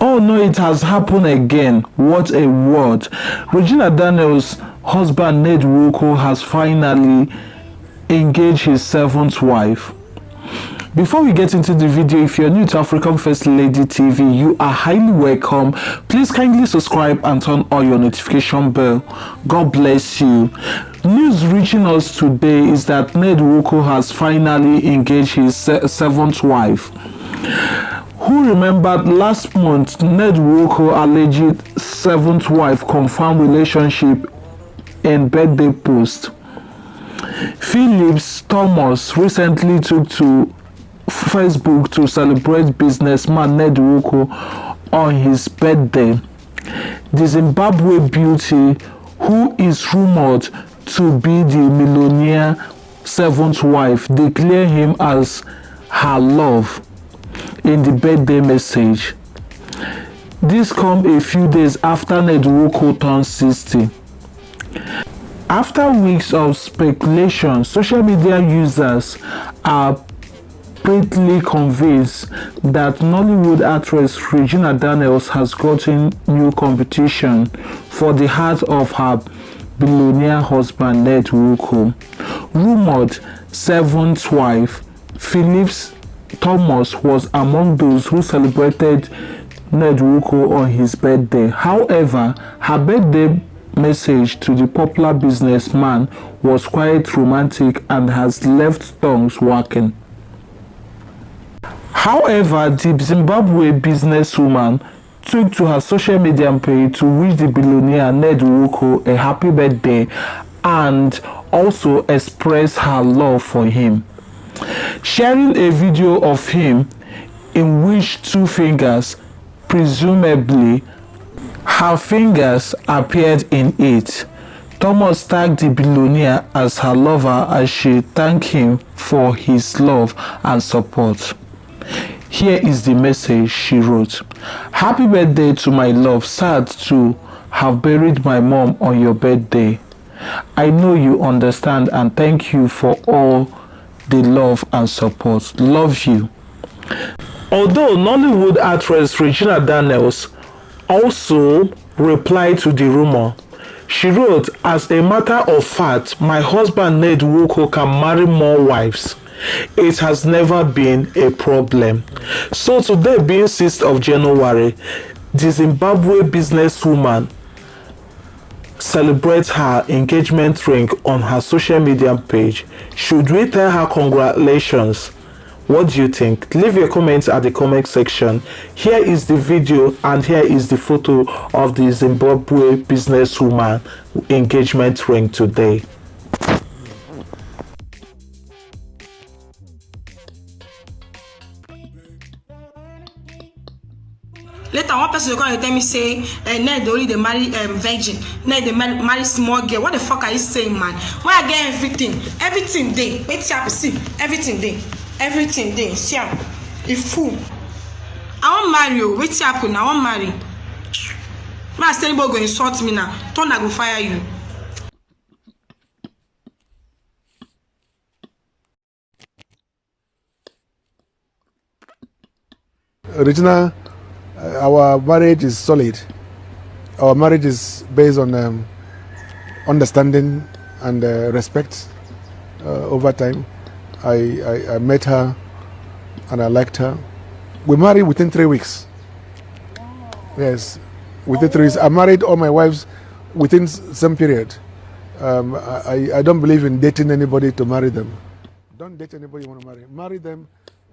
Oh no, it has happened again. What a word. Regina Daniels' husband Ned Nwoko has finally engaged his seventh wife. Before we get into the video, if you're new to African First Lady TV, you are highly welcome. Please kindly subscribe and turn on your notification bell. God bless you. News reaching us today is that Ned Nwoko has finally engaged his seventh wife. Who remembered last month Ned Nwoko alleged seventh wife confirmed relationship in birthday post. Phillips Thomas recently took to Facebook to celebrate businessman Ned Nwoko on his birthday. The Zimbabwe beauty, who is rumored to be the millionaire seventh wife, declared him as her love in the birthday message. This comes a few days after Ned Nwoko turned 60. After weeks of speculation, social media users are greatly convinced that Nollywood actress Regina Daniels has gotten new competition for the heart of her billionaire husband Ned Nwoko. Rumored seventh wife Phillips Thomas was among those who celebrated Ned Nwoko on his birthday. However, her birthday message to the popular businessman was quite romantic and has left tongues wagging. However, the Zimbabwe businesswoman took to her social media page to wish the billionaire Ned Nwoko a happy birthday and also express her love for him, sharing a video of him in which two fingers, presumably her fingers, appeared in it. Thomas tagged the billionaire as her lover as she thanked him for his love and support. Here is the message she wrote. Happy birthday to my love. Sad to have buried my mom on your birthday. I know you understand and thank you for all the love and support. Love you. Although Nollywood actress Regina Daniels also replied to the rumor, she wrote, as a matter of fact, my husband Ned Nwoko can marry more wives. It has never been a problem. So today being 6th of January, the Zimbabwe businesswoman celebrates her engagement ring on her social media page. Should we tell her congratulations? What do you think? Leave your comments at the comment section. Here is the video and here is the photo of the Zimbabwe businesswoman engagement ring today. Later, one person will come and tell me, say, Ned, only they marry virgin. Ned, they marry small girl. What the fuck are you saying, man? Why I get everything? Everything day. Wait till I see. Everything day. Everything day. See, if fool. I won't marry you. Wait till happen. I won't marry. My anybody go insult me now. Turn I go fire you. Regina, our marriage is solid. Our marriage is based on understanding and respect over time. I met her and I liked her. We married within 3 weeks. Yes, within 3 weeks. I married all my wives within some period. I don't believe in dating anybody to marry them. Don't date anybody you want to marry. Marry them.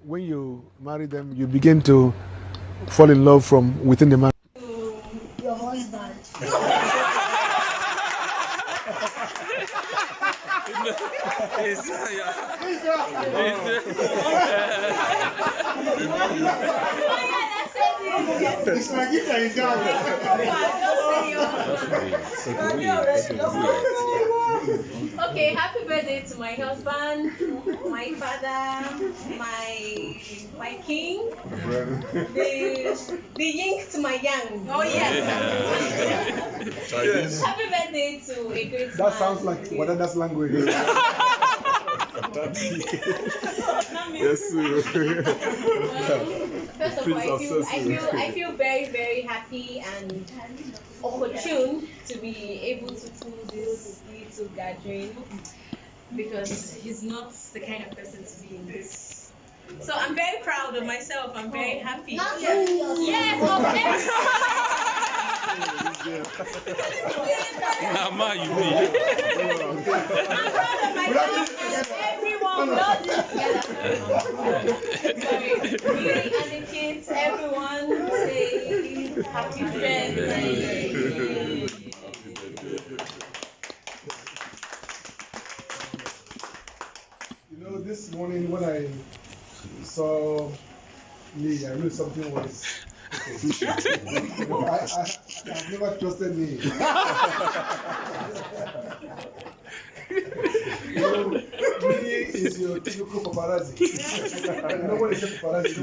When you marry them, you begin to fall in love from within the marriage. Your husband. It's like if I Okay, happy birthday to my husband, my father, my king, the yin to my yang. Oh yes. Happy birthday to a great man. That sounds like what other language. Yes. First of all, I feel very, very happy and opportune to be able to pull this little gathering because he's not the kind of person to be in this. So I'm very proud of myself. I'm very happy. Not just Yes, of Mama, you mean? I'm proud of myself and everyone not together. Sorry, me and the kids, everyone say happy birthday. You know, this morning when I saw Lee, I knew something was. I've never trusted Lee. Lee is your typical paparazzi. Nobody said paparazzi.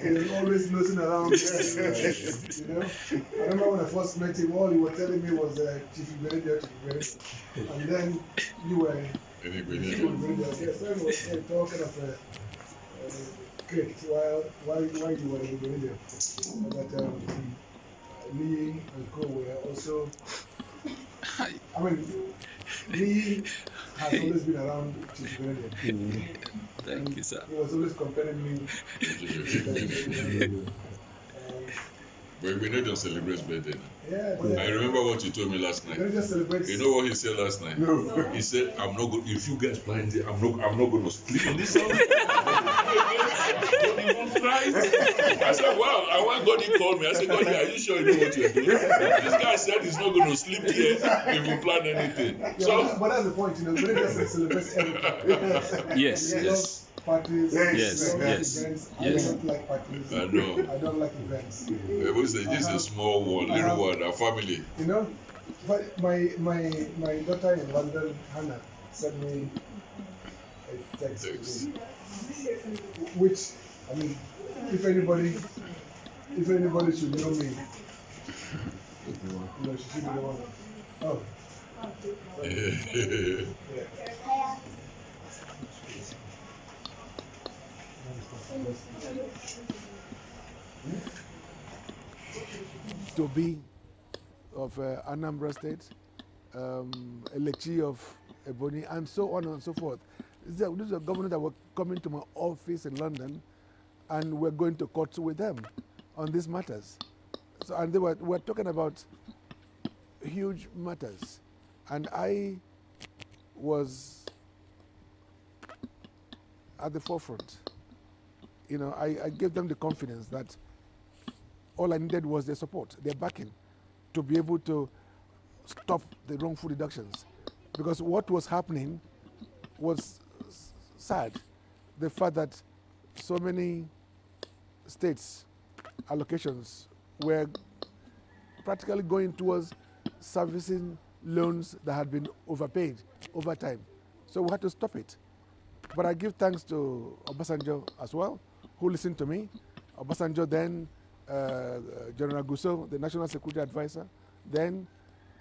He's always nosing around. You know, I remember when I first met him, all he was telling me was Chief Iberedio. And then you were. So he was talking of great why you were in the radio. That Lee and Co were also. I mean, Lee has always been around Chief Iberedio. Thank you, sir. He was always comparing me. But we don't celebrate birthday. Yeah, I remember what you told me last night. just celebrate. You know what he said last night? No. He said, "I'm not going. If you guys plan it, I'm not going to sleep in this house." I said, "Wow." I want God. He called me. I said, "God, are you sure you know what you're doing?" This guy said he's not going to sleep here if you plan anything. Yeah, So, but that's the point, you know. We just celebrate everything. Yes. Parties, Yes. events. I don't like parties. I know. I don't like events. We say this is a small world, little world, our family. You know, but my daughter in London, Hannah, sent me a text. Which, I mean, if anybody should know me, you know, she should be the one. Oh. Yeah. To be of Anambra State, Elechi of Ebonyi, and so on and so forth. These are governors that were coming to my office in London, and we're going to court with them on these matters. So, and they were talking about huge matters, and I was at the forefront. You know, I gave them the confidence that all I needed was their support, their backing, to be able to stop the wrongful deductions. Because what was happening was sad. The fact that so many states' allocations were practically going towards servicing loans that had been overpaid over time. So we had to stop it. But I give thanks to Obasanjo as well, who listened to me. Obasanjo, then General Gusso, the National Security Advisor, then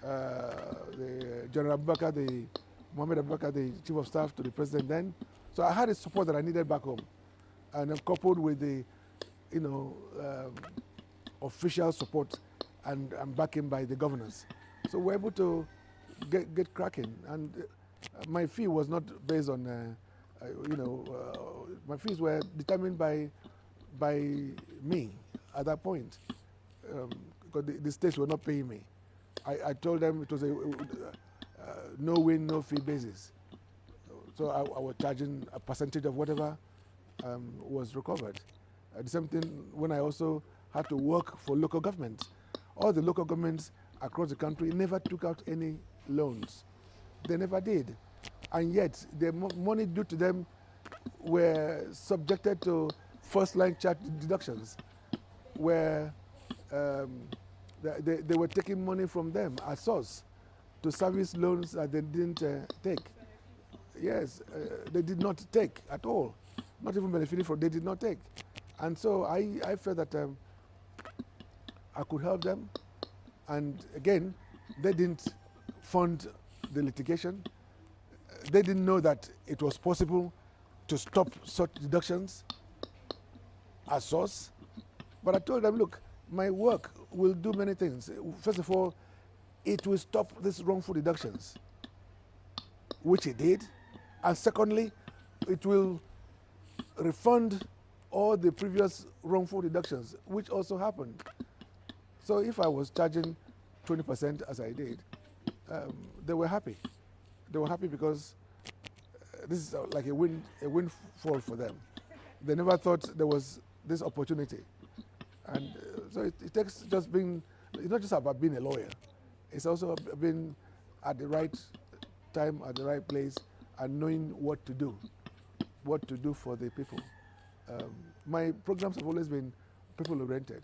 the General Abubakar, Mohammed Abubakar, the Chief of Staff to the President then. So I had the support that I needed back home. And coupled with the, you know, official support and backing by the governors. So we're able to get cracking. And my fee was not based on, my fees were determined by me at that point, because the states were not paying me. I told them it was a no win, no fee basis. So I was charging a percentage of whatever was recovered. The same thing when I also had to work for local governments. All the local governments across the country never took out any loans. They never did. And yet, the money due to them were subjected to first-line charge deductions, where they were taking money from them as source to service loans that they didn't take. Yes, they did not take at all. Not even benefiting from, they did not take. And so I felt that I could help them. And again, they didn't fund the litigation. They didn't know that it was possible to stop such deductions. as source. But I told them, look, my work will do many things. First of all, it will stop these wrongful deductions, which it did. And secondly, it will refund all the previous wrongful deductions, which also happened. So if I was charging 20% as I did, they were happy. They were happy because this is like a windfall for them. They never thought there was this opportunity. And so it takes just being, it's not just about being a lawyer. It's also being at the right time, at the right place, and knowing what to do for the people. My programs have always been people-oriented.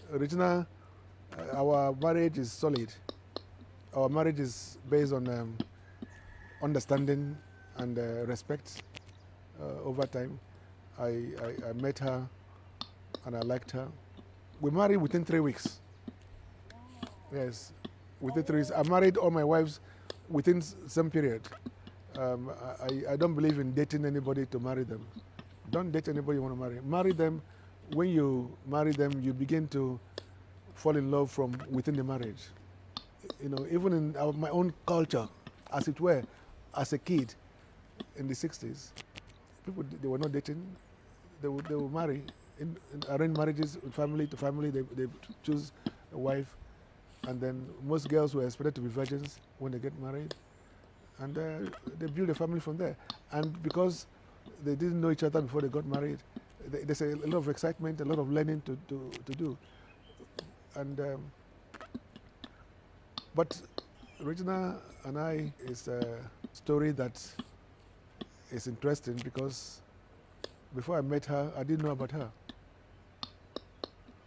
Regina, our marriage is solid. Our marriage is based on understanding and respect over time. I met her and I liked her. We married within 3 weeks. Yes, within 3 weeks. I married all my wives within some period. I don't believe in dating anybody to marry them. Don't date anybody you want to marry. Marry them. When you marry them, you begin to fall in love from within the marriage. You know, even in my own culture, as it were, as a kid in the 60s, people, they were not dating. They would marry in arranged marriages, family to family. They choose a wife, and then most girls were expected to be virgins when they get married, and they build a family from there. And because they didn't know each other before they got married, there's a lot of excitement, a lot of learning to do. And but Regina and I is a story that is interesting because before I met her, I didn't know about her.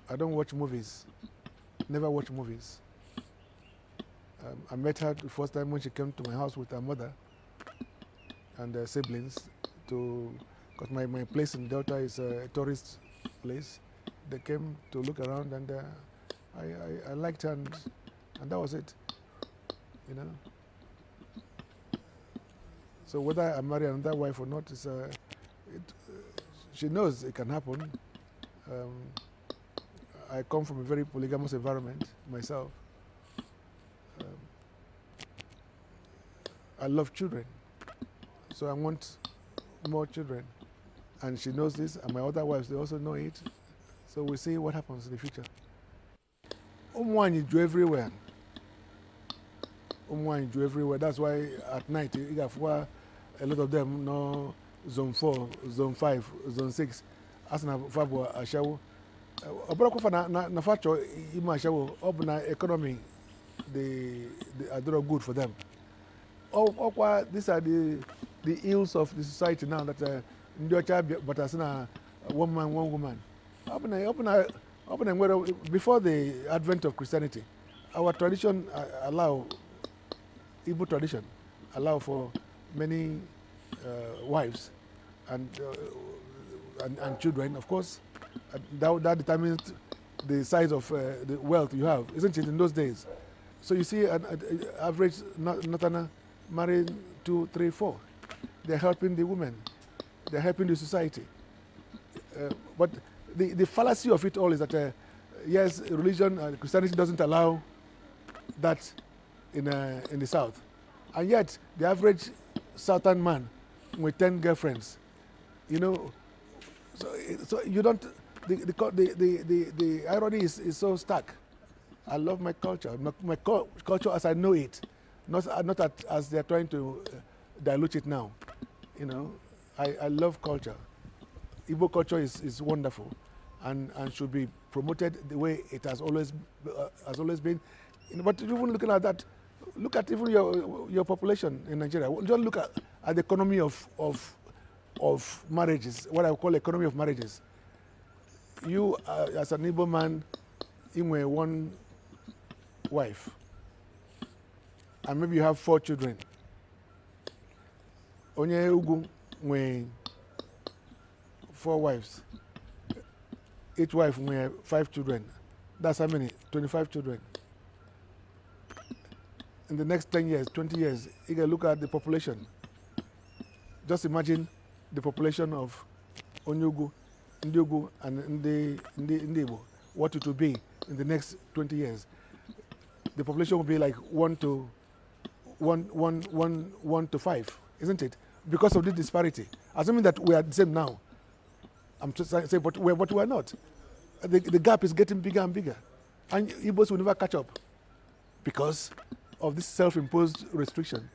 I don't watch movies, never watch movies. I met her the first time when she came to my house with her mother and her siblings because my place in Delta is a tourist place. They came to look around, and I liked her, and that was it, you know. So whether I marry another wife or not, she knows it can happen. I come from a very polygamous environment myself. I love children, so I want more children. And she knows this, and my other wives, they also know it. So we'll see what happens in the future. You do everywhere. You do everywhere. That's why at night, you have a lot of them know zone 4, zone 5, zone 6. As na fabo ashawo. Obara ko fa na facho ima ashawo, obna economy they are doing good for them. These are the ills of the society now that but as one man, one woman. Before the advent of Christianity, our tradition Igbo tradition allow for many wives and children, of course. That determines the size of the wealth you have, isn't it, in those days? So you see an average Northerner marrying 2, 3, 4. They're helping the women. They're helping the society. But the fallacy of it all is that, yes, religion, Christianity doesn't allow that in the South. And yet, the average Southern man with 10 girlfriends, you know, so you don't, the irony is so stark. I love my culture, my culture as I know it, not as they're trying to dilute it now. You know, I love culture. Igbo culture is wonderful, and should be promoted the way it has always been. But even looking at that, look at even your population in Nigeria. Just look at the economy of marriages. What I call economy of marriages. You as an Igbo man, in one wife, and maybe you have 4 children. Onye Ugu when 4 wives. Each wife will have 5 children. That's how many? 25 children. in the next 10 years, 20 years, you can look at the population. Just imagine the population of Onyugu, Ndiogu, and Ndibo, what it will be in the next 20 years. The population will be like 1 to 5, isn't it? Because of the disparity. Assuming that we are the same now, I'm just saying, but we're not. The gap is getting bigger and bigger, and Igbos will never catch up because of this self-imposed restriction.